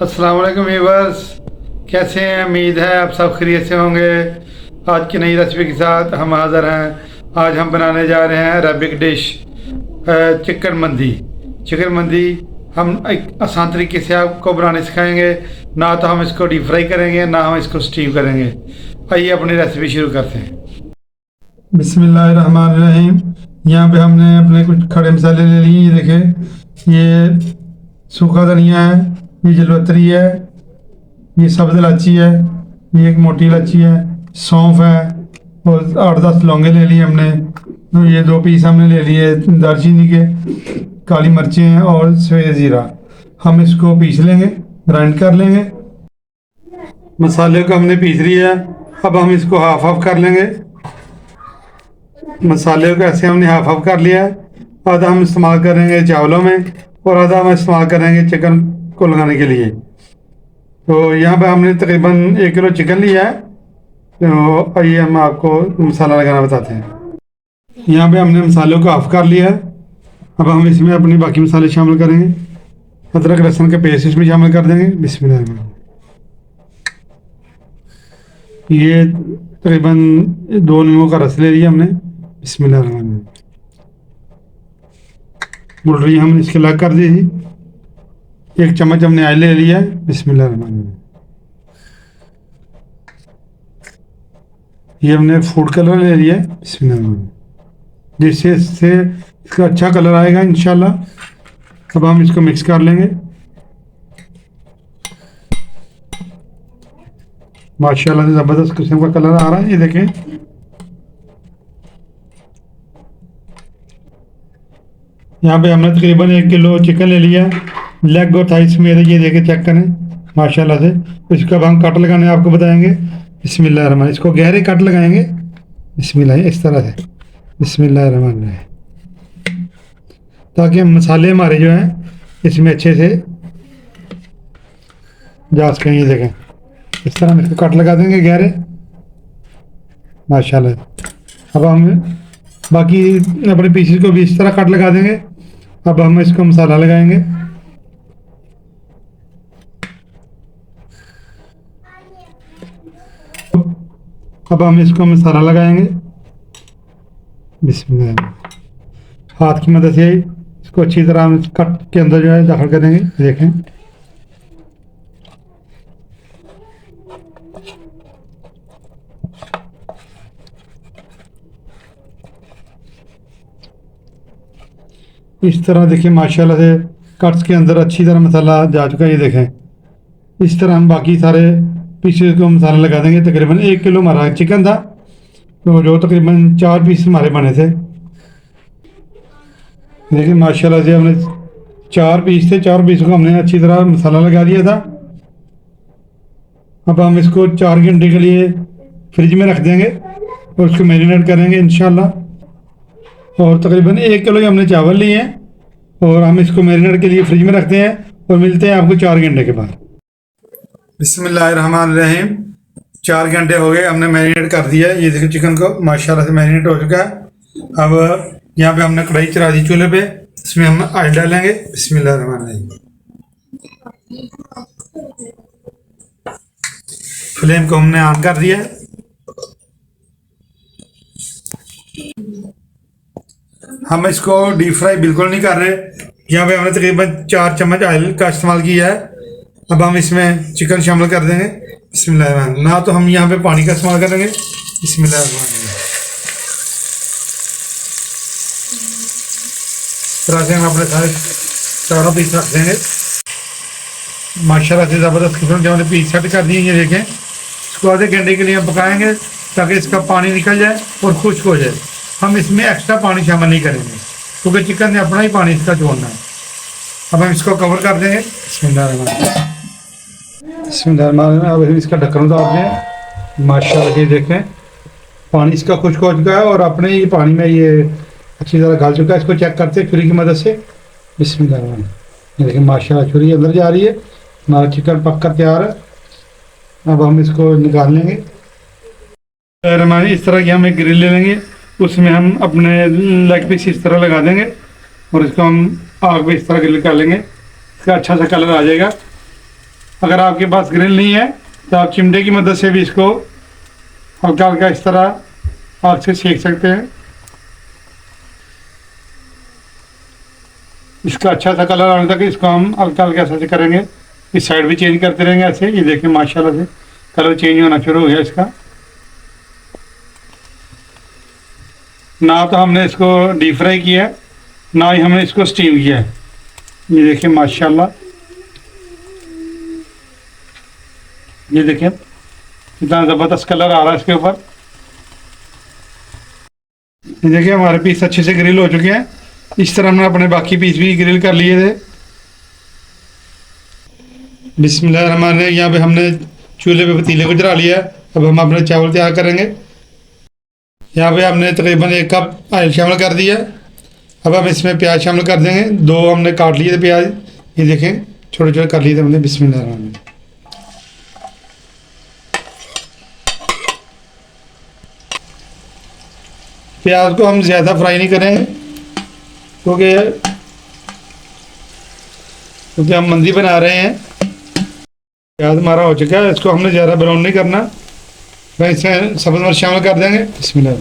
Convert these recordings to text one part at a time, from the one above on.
अस्सलाम वालेकुम व्यूअर्स, कैसे हैं? उम्मीद है आप सब खैरियत से होंगे। आज की नई रेसिपी के साथ हम हाज़िर हैं। आज हम बनाने जा रहे हैं अरबिक डिश चिकन मंदी। चिकन मंदी हम एक आसान तरीके से आपको बनाने सिखाएंगे। ना तो हम इसको डीप फ्राई करेंगे, ना हम इसको स्टीम करेंगे। आइए अपनी रेसिपी शुरू करते हैं। बिस्मिल्लाहिर्रहमानिर्रहीम। यहाँ पे हमने अपने कुछ खड़े मसाले ले लिए। ये देखें, ये सूखा धनिया है, ये जलवतरी है, ये सब्ज़ इलायची है, ये एक मोटी इलायची है, सौंफ है और 8-10 लौंगे ले लिए हमने। तो ये 2 पीस हमने ले लिए दालचीनी के, काली मिर्चें हैं और सफ़ेद ज़ीरा। हम इसको पीस लेंगे, ग्राइंड कर लेंगे। मसाले को हमने पीस लिया। अब हम इसको हाफ हाफ कर लेंगे। मसाले को ऐसे हमने हाफ हाफ कर लिया है। आधा हम इस्तेमाल करेंगे चावलों में और आधा हम इस्तेमाल करेंगे चिकन को लगाने के लिए। तो यहाँ पे हमने तकरीबन 1 किलो चिकन लिया है। तो आइए हम आपको मसाला लगाना बताते हैं। यहाँ पे हमने मसालों को ऑफ कर लिया है। अब हम इसमें अपने बाकी मसाले शामिल करेंगे। अदरक लहसुन के पेस्ट इसमें शामिल कर देंगे। बिस्मिल्लाह। ये तकरीबन 2 नींबू का रस ले लिया हमने। बिस्मिल्लाह। मुर्गी हमने इसके अलग कर दी थी। 1 चम्मच हमने ऑयल ले लिया है। बिस्मिल्लाह। ये हमने फूड कलर ले लिया है। बिस्मिल्लाह, जिससे इससे इसका अच्छा कलर आएगा इंशाल्लाह। अब हम इसको मिक्स कर लेंगे। माशाल्लाह से ज़बरदस्त किस्म का कलर आ रहा है। ये देखें, यहाँ पे हमने तकरीबन 1 किलो चिकन ले लिया। लेग और थाई समेत ये देखे चेक करें माशाल्लाह से। तो इसका अब हम कट लगाने आपको बताएंगे। बिस्मिल्लाह रहमान, इसको गहरे कट लगाएंगे। बिस्मिल्लाह, इस तरह से। बिस्मिल्लाह रहमान, ताकि मसाले हमारे जो हैं इसमें अच्छे से जा सकें। ये देखें, इस तरह हम इसको कट लगा देंगे गहरे माशाल्लाह। अब हम बाकी अपने पीसेस को भी इस तरह कट लगा देंगे। अब हम इसको मसाला लगाएंगे। अब हम इसको मसाला लगाएंगे। बिस्मिल्लाह, हाथ की मदद से इसको अच्छी तरह हम कट के अंदर जो है दाखिल करेंगे। देखें, इस तरह देखिए माशाल्लाह से कट्स के अंदर अच्छी तरह मसाला जा चुका है। ये देखें, इस तरह हम बाकी सारे पीसेस को मसाला लगा देंगे। तकरीबन 1 किलो हमारा चिकन था, तो जो तकरीबन 4 पीस हमारे बने थे। देखिए माशाल्लाह से हमने 4 पीस थे, 4 पीस को हमने अच्छी तरह मसाला लगा दिया था। अब हम इसको 4 घंटे के लिए फ्रिज में रख देंगे और उसको मैरिनेट करेंगे इंशाल्लाह। और तकरीबन 1 किलो ही हमने चावल लिए हैं और हम इसको मैरिनेट के लिए फ्रिज में रखते हैं और मिलते हैं आपको 4 घंटे के बाद। बिस्मिल्लाहिर्रहमानिर्रहीम। 4 घंटे हो गए, हमने मैरिनेट कर दिया है। ये देखिए चिकन को माशाल्लाह से मैरिनेट हो चुका है। अब यहाँ पे हमने कढ़ाई चढ़ा दी चूल्हे पे। इसमें हम ऑयल डालेंगे। बिस्मिल्लाहिर्रहमानिर्रहीम। फ्लेम को हमने ऑन कर दिया है। हम इसको डीप फ्राई बिल्कुल नहीं कर रहे। यहाँ पे हमने तकरीबन 4 चम्मच ऑयल का इस्तेमाल किया है। अब हम इसमें चिकन शामिल कर देंगे। बिस्मिल्लाह। ना तो हम यहाँ पे पानी का इस्तेमाल करेंगे। बिस्मिल्लाह। तरह से हम अपने सारे चारों पीस रख देंगे। माशाल्लाह से ज़बरदस्त किस्म के हमने पीस सेट कर दिए। ये देखें, इसको आधे घंटे के लिए हम पकाएंगे ताकि इसका पानी निकल जाए और खुश्क हो जाए। हम इसमें एक्स्ट्रा पानी शामिल नहीं करेंगे क्योंकि चिकन ने अपना ही पानी इसका छोड़ना है। अब हम इसको कवर कर देंगे। अब इसका ढक्कन उतार दें। माशाल्लाह ये देखें, पानी इसका खुश्क हो चुका है और अपने ही पानी में ये अच्छी तरह गल चुका है। इसको चेक करते हैं छुरी की मदद से। बिस्मिल्लाह। ये देखें माशाल्लाह छुरी अंदर जा रही है। हमारा चिकन पक कर तैयार है। अब हम इसको निकाल लेंगे। इस तरह की हम एक ग्रिल ले लेंगे, उसमें हम अपने लेग पीस इस तरह लगा देंगे और इसको हम आग पे इस तरह ग्रिल कर लेंगे। इसका अच्छा सा कलर आ जाएगा। अगर आपके पास ग्रिल नहीं है तो आप चिमटे की मदद से भी इसको हल्का हल्का इस तरह आग से सेक सकते हैं। इसका अच्छा सा कलर आने तक इसको हम हल्का हल्का ऐसे करेंगे। इस साइड भी चेंज करते रहेंगे ऐसे। ये देखिए माशाल्लाह से कलर चेंज होना शुरू हो गया इसका। ना तो हमने इसको डीप फ्राई किया है, ना ही हमने इसको स्टीम किया है। ये देखिए माशाल्लाह, ये देखिए कितना ज़बरदस्त कलर आ रहा है इसके ऊपर। ये देखिए हमारे पीस अच्छे से ग्रिल हो चुके हैं। इस तरह हमने अपने बाकी पीस भी ग्रिल कर लिए थे। बिस्मिल्लाहिर्रहमानिर्रहीम। यहाँ पे हमने चूल्हे पे पतीले को चढ़ा लिया है। अब हम अपने चावल तैयार करेंगे। यहाँ पे हमने तकरीबन 1 कप ऑयल शामिल कर दिया। अब हम इसमें प्याज शामिल कर देंगे। 2 हमने काट लिए थे प्याज, ये देखें छोटे छोटे कर लिए थे हमने। बिस्मिल्लाहिर्रहमानिर्रहीम। प्याज को हम ज़्यादा फ्राई नहीं करेंगे क्योंकि हम मंदी बना रहे हैं। प्याज हमारा हो चुका है, इसको हमने ज़्यादा ब्राउन नहीं करना। मैं इसमें सब्ज़ मिर्च शामिल कर देंगे। बिस्मिल्लाह।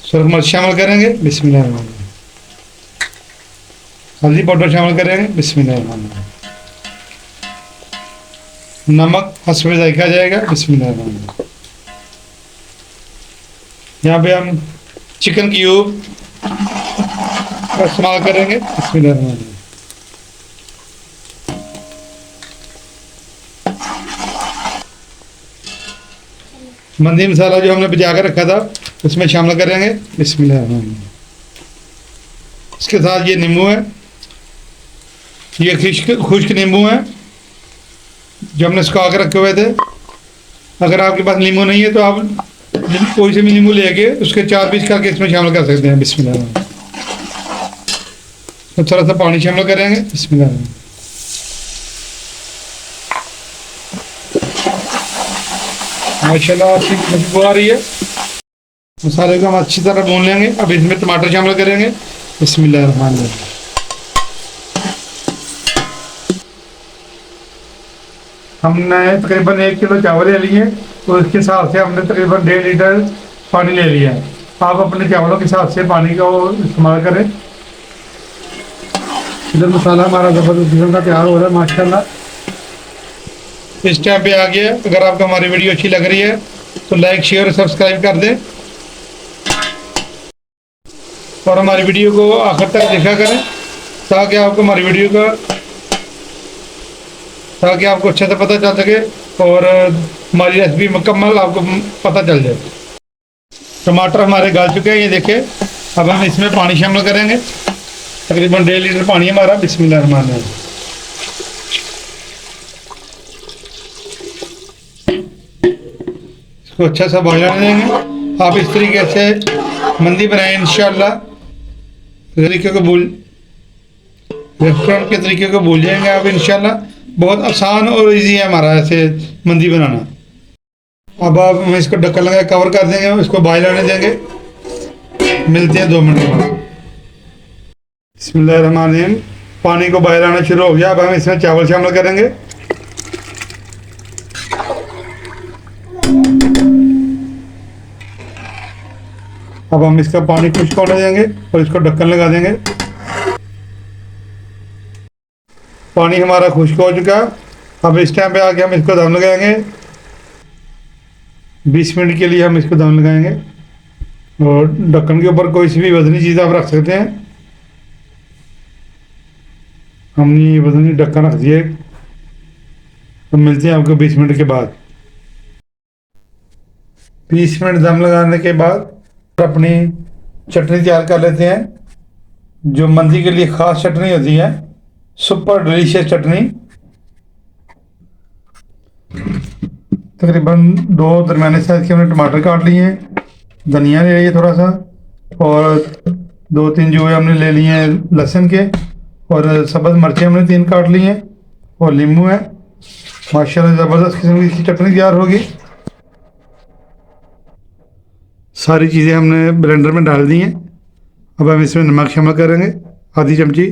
सुरख मिर्च शामिल करेंगे। बिस्मिल्लाह। हल्दी पाउडर शामिल करेंगे। बिस्मिल्लाह। नमक हस्बे जायका जाएगा। बिस्मिल्लाह। यहाँ पे हम चिकन क्यूब का इस्तेमाल करेंगे। बिस्मिल्लाह। मंदी मसाला जो हमने बचा कर रखा था उसमें शामिल करेंगे। बिस्मिल्लाह। इसके साथ ये नींबू है, ये खुश्क नींबू है जो हमने सुखा कर रखे हुए थे। अगर आपके पास नींबू नहीं है तो आप कोई से भी नींबू लेके उसके 4 पीस करके इसमें शामिल कर सकते हैं। बिस्मिल्लाह। तो थोड़ा सा पानी शामिल करेंगे। बिस्मिल्लाह। माशाल्लाह अच्छी खुशबू आ रही है। मसाले को हम अच्छी तरह भून लेंगे। अब इसमें टमाटर शामिल करेंगे। बिस्मिल्लाहिर्रहमानिर्रहीम। हमने तकरीबन 1 किलो चावल ले लिए तो इसके हिसाब से हमने तकरीबन 1.5 लीटर पानी ले लिया है। आप अपने चावलों के हिसाब से पानी को इस्तेमाल करें। इधर मसाला हमारा ज़बरदस्त किस्म का तैयार हो रहा है माशाल्लाह। इस टाइम पे आ गया। अगर आपको हमारी वीडियो अच्छी लग रही है तो लाइक शेयर और सब्सक्राइब कर दें और हमारी वीडियो को आखिर तक देखा करें ताकि आपको हमारी वीडियो का आपको अच्छे से पता चल सके और हमारी रेसिपी मुकम्मल आपको पता चल जाए। टमाटर हमारे गल चुके हैं, ये देखिए। अब हम इसमें पानी शामिल करेंगे। तकरीबन 1.5 लीटर पानी हमारा। बिस्मिल्लाहिर्रहमानिर्रहीम। इसको अच्छा सा बॉयल आने देंगे। आप इस तरीके से मंदी बनाएं इंशाल्लाह। तरीके को भूल रेस्टोरेंट के तरीके को भूल जाएंगे आप इंशाल्लाह। बहुत आसान और इजी है हमारा ऐसे मंदी बनाना। अब आप हम इसको ढक्कन लगा कवर कर देंगे, इसको बॉयल आने देंगे। मिलते हैं 2 मिनट के बाद। बिस्मिल्लाहिर्रहमानिर्रहीम। पानी को बॉयल आना शुरू हो गया। अब हम इसमें चावल शामिल करेंगे। अब हम इसका पानी खुश्क होने देंगे और इसको ढक्कन लगा देंगे। पानी हमारा खुश्क हो चुका। अब इस टाइम पे आके हम इसको दम लगाएंगे। 20 मिनट के लिए हम इसको दम लगाएंगे और ढक्कन के ऊपर कोई सी भी वजनी चीज़ आप रख सकते हैं। हमने वजनी ढक्कन रख दिए। तो मिलते हैं आपको 20 मिनट के बाद। 20 मिनट दम लगाने के बाद अपनी चटनी तैयार कर लेते हैं जो मंदी के लिए ख़ास चटनी होती है। सुपर डिलीशियस चटनी। तकरीबन 2 दरमियाने साइज़ के हमने टमाटर काट लिए हैं। धनिया ले लिए थोड़ा सा और 2-3 जो है हमने ले लिए हैं लहसुन के और सब्ज़ मिर्चें हमने 3 काट ली हैं और नींबू है। माशाल्लाह ज़बरदस्त किस्म की चटनी तैयार होगी। सारी चीज़ें हमने ब्लेंडर में डाल दी हैं। अब हम इसमें नमक शामिल करेंगे, आधी चमची।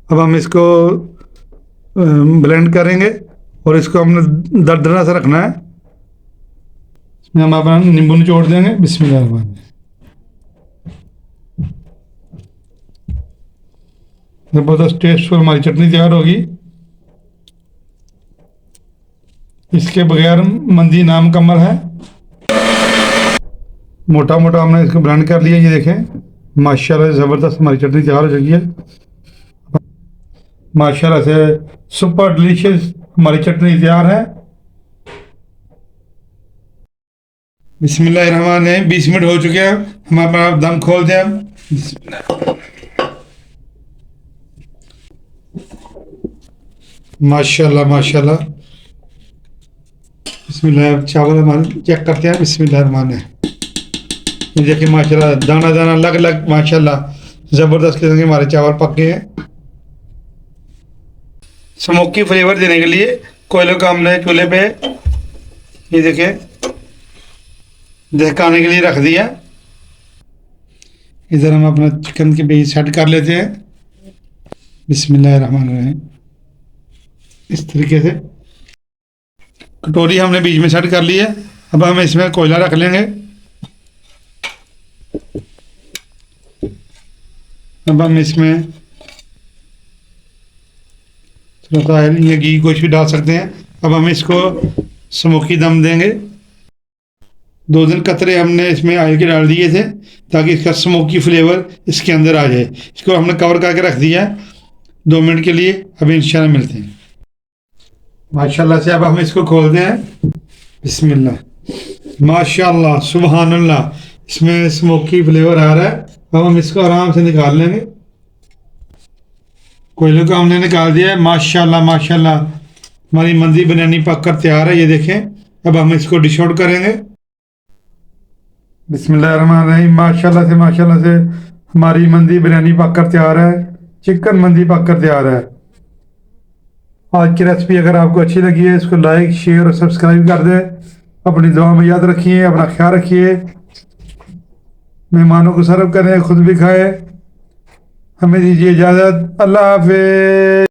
अब हम इसको ब्लेंड करेंगे और इसको हमने दरदरा से रखना है। इसमें हम अपना नींबू निचोड़ देंगे। बिस्मिल्लाह रहमान रहीम। ज़बरदस्त टेस्टफुल हमारी चटनी तैयार होगी। इसके बगैर मंदी नामुकम्मल है। मोटा मोटा हमने इसको ब्लेंड कर लिया। ये देखें माशाल्लाह ज़बरदस्त हमारी चटनी तैयार हो चुकी है। माशाल्लाह से सुपर डिलीशियस हमारी चटनी तैयार है। बिस्मिल्लाहिर्रहमानिर्रहीम। 20 मिनट हो चुके हैं। हम अपना दम खोल दें अब। माशाल्लाह माशाल्लाह। बिस्मिल्लाह। चावल हमारे चेक करते हैं। बिस्मिल्लाहिर्रहमानिर्रहीम। ये देखिए माशाल्लाह दाना दाना लग लग माशाल्लाह ज़बरदस्त किस्म के हमारे चावल पक गए हैं। स्मोकी फ्लेवर देने के लिए कोयले को हमने चूल्हे पे ये देखिए दहकाने के लिए रख दिया। इधर हम अपना चिकन के पीस सेट कर लेते हैं। बिस्मिल्लाहिर्रहमानिर्रहीम। इस तरीके से कटोरी हमने बीच में सेट कर ली है। अब हम इसमें कोयला रख लेंगे। अब हम इसमें थोड़ा सा ऑयल या घी कुछ भी डाल सकते हैं। अब हम इसको स्मोकी दम देंगे। 2 कतरे हमने इसमें ऑयल के डाल दिए थे ताकि इसका स्मोकी फ्लेवर इसके अंदर आ जाए। इसको हमने कवर करके रख दिया 2 मिनट के लिए। अभी इंशाल्लाह मिलते हैं। माशाल्लाह से अब हम इसको खोलते हैं। बिस्मिल्लाह। माशाल्लाह सुबहानल्लाह। इसमें स्मोकी फ्लेवर आ रहा है। अब हम इसको आराम से निकाल लेंगे। कोयले को हमने निकाल दिया है। माशाल्लाह माशाल्लाह हमारी मंदी बिरयानी पक कर तैयार है। ये देखें। अब हम इसको डिश आउट करेंगे। बिस्मिल्लाहिर्रहमानिर्रहीम। माशाल्लाह से हमारी मंदी बिरयानी पक कर तैयार है। चिकन मंदी पक कर तैयार है। आज की रेसिपी अगर आपको अच्छी लगी है इसको लाइक शेयर और सब्सक्राइब कर दें। अपनी दुआ में याद रखिए। अपना ख्याल रखिए। मेहमानों को सर्व करें, खुद भी खाएं। हमें दीजिए इजाज़त। अल्लाह हाफ़िज़।